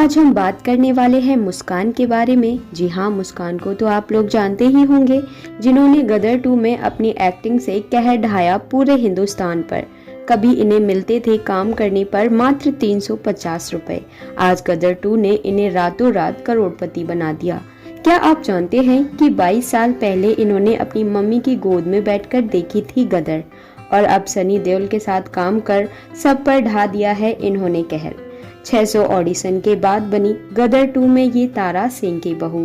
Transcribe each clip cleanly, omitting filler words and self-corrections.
आज हम बात करने वाले हैं मुस्कान के बारे में। जी हाँ, मुस्कान को तो आप लोग जानते ही होंगे, जिन्होंने गदर 2 में अपनी एक्टिंग से कहर ढाया पूरे हिंदुस्तान पर। कभी इन्हें मिलते थे काम करने पर मात्र 350 रुपए। आज गदर 2 ने इन्हें रातों रात करोड़पति बना दिया। क्या आप जानते हैं कि 22 साल पहले इन्होंने अपनी मम्मी की गोद में बैठकर देखी थी गदर, और अब सनी देओल के साथ काम कर सब पर ढा दिया है इन्होंने कहर। 600 ऑडिशन के बाद बनी गदर 2 में ये तारा सिंह की बहू।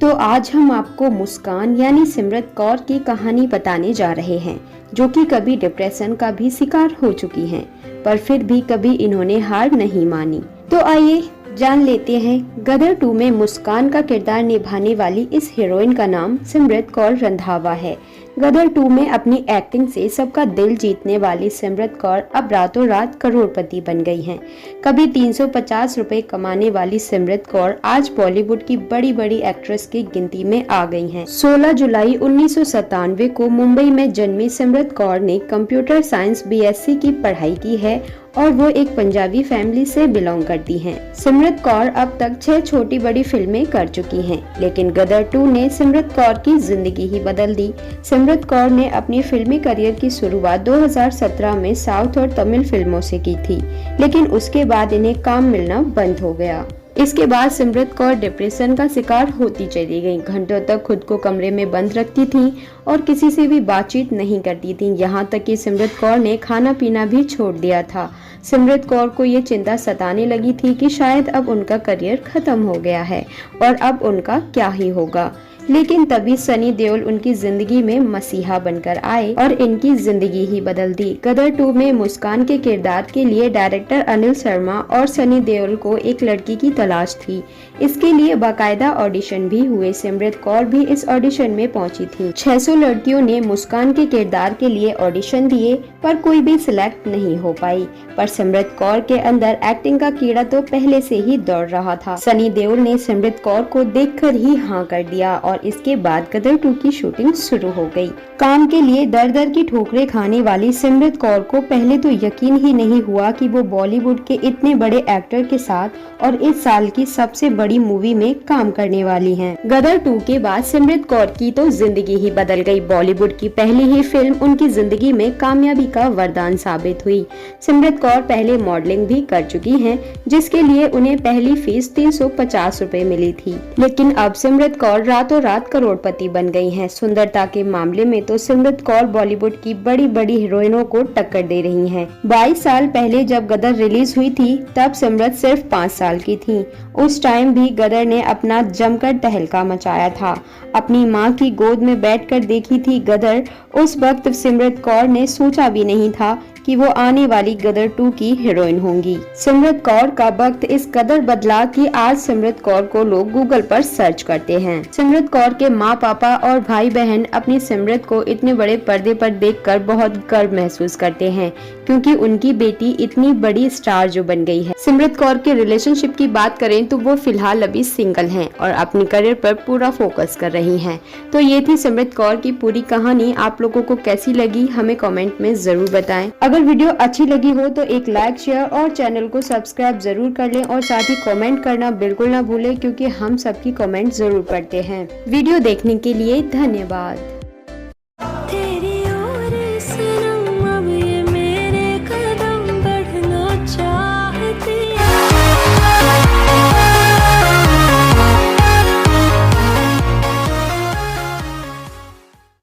तो आज हम आपको मुस्कान यानी सिमरत कौर की कहानी बताने जा रहे हैं, जो कि कभी डिप्रेशन का भी शिकार हो चुकी हैं, पर फिर भी कभी इन्होंने हार नहीं मानी। तो आइए जान लेते हैं गदर 2 में मुस्कान का किरदार निभाने वाली इस हीरोइन का नाम सिमरत कौर रंधावा है। गदर 2 में अपनी एक्टिंग से सबका दिल जीतने वाली सिमरत कौर अब रातों रात करोड़पति बन गई हैं। कभी 350 रुपए कमाने वाली सिमरत कौर आज बॉलीवुड की बड़ी बड़ी एक्ट्रेस की गिनती में आ गई हैं। 16 जुलाई 1997 को मुंबई में जन्मी सिमरत कौर ने कंप्यूटर साइंस BSc की पढ़ाई की है और वो एक पंजाबी फैमिली से बिलोंग करती हैं। सिमरत कौर अब तक 6 छोटी बड़ी फिल्में कर चुकी हैं, लेकिन गदर 2 ने सिमरत कौर की जिंदगी ही बदल दी। सिमरत कौर ने अपनी फिल्मी करियर की शुरुआत 2017 में साउथ और तमिल फिल्मों से की थी, लेकिन उसके बाद इन्हें काम मिलना बंद हो गया। इसके बाद सिमरत कौर डिप्रेशन का शिकार होती चली गई। घंटों तक खुद को कमरे में बंद रखती थीं और किसी से भी बातचीत नहीं करती थीं। यहाँ तक कि सिमरत कौर ने खाना पीना भी छोड़ दिया था। सिमरत कौर को ये चिंता सताने लगी थी कि शायद अब उनका करियर खत्म हो गया है और अब उनका क्या ही होगा। लेकिन तभी सनी देओल उनकी जिंदगी में मसीहा बनकर आए और इनकी जिंदगी ही बदल दी। गदर 2 में मुस्कान के किरदार के लिए डायरेक्टर अनिल शर्मा और सनी देओल को एक लड़की की तलाश थी। इसके लिए बाकायदा ऑडिशन भी हुए। सिमरत कौर भी इस ऑडिशन में पहुंची थी। 600 लड़कियों ने मुस्कान के किरदार के लिए ऑडिशन दिए, पर कोई भी सिलेक्ट नहीं हो पाई। पर सिमरत कौर के अंदर एक्टिंग का कीड़ा तो पहले से ही दौड़ रहा था। सनी देओल ने सिमरत कौर को देखकर ही हाँ कर दिया और इसके बाद गदर 2 की शूटिंग शुरू हो गई। काम के लिए दर दर की ठोकरें खाने वाली सिमरत कौर को पहले तो यकीन ही नहीं हुआ कि वो बॉलीवुड के इतने बड़े एक्टर के साथ और इस साल की सबसे बड़ी मूवी में काम करने वाली हैं। गदर 2 के बाद सिमरत कौर की तो जिंदगी ही बदल गई। बॉलीवुड की पहली ही फिल्म उनकी जिंदगी में कामयाबी का वरदान साबित हुई। सिमरत कौर पहले मॉडलिंग भी कर चुकी हैं, जिसके लिए उन्हें पहली फीस 350 रुपए मिली थी। लेकिन अब सिमरत कौर रातों रात करोड़पति बन गई हैं। सुंदरता के मामले में तो सिमरत कौर बॉलीवुड की बड़ी बड़ी हीरोइनों को टक्कर दे रही हैं। 22 साल पहले जब गदर रिलीज हुई थी, तब सिमरत सिर्फ 5 साल की थी। उस टाइम भी गदर ने अपना जमकर तहलका मचाया था। अपनी मां की गोद में बैठकर देखी थी गदर। उस वक्त सिमरत कौर ने सोचा भी नहीं था कि वो आने वाली गदर 2 की हीरोइन होंगी। सिमरत कौर का वक्त इस कदर बदला कि आज सिमरत कौर को लोग गूगल पर सर्च करते हैं। सिमरत कौर के माँ पापा और भाई बहन अपनी सिमरत को इतने बड़े पर्दे पर देखकर बहुत गर्व महसूस करते हैं, क्योंकि उनकी बेटी इतनी बड़ी स्टार जो बन गई है। सिमरत कौर के रिलेशनशिप की बात करें तो वो फिलहाल अभी सिंगल हैं और अपनी करियर पर पूरा फोकस कर रही हैं। तो ये थी सिमरत कौर की पूरी कहानी। आप लोगों को कैसी लगी हमें कमेंट में जरूर बताएं। अगर वीडियो अच्छी लगी हो तो एक लाइक, शेयर और चैनल को सब्सक्राइब जरूर कर लें और साथ ही कमेंट करना बिल्कुल ना भूलें, क्योंकि हम सबकी कमेंट जरूर पढ़ते हैं। वीडियो देखने के लिए धन्यवाद।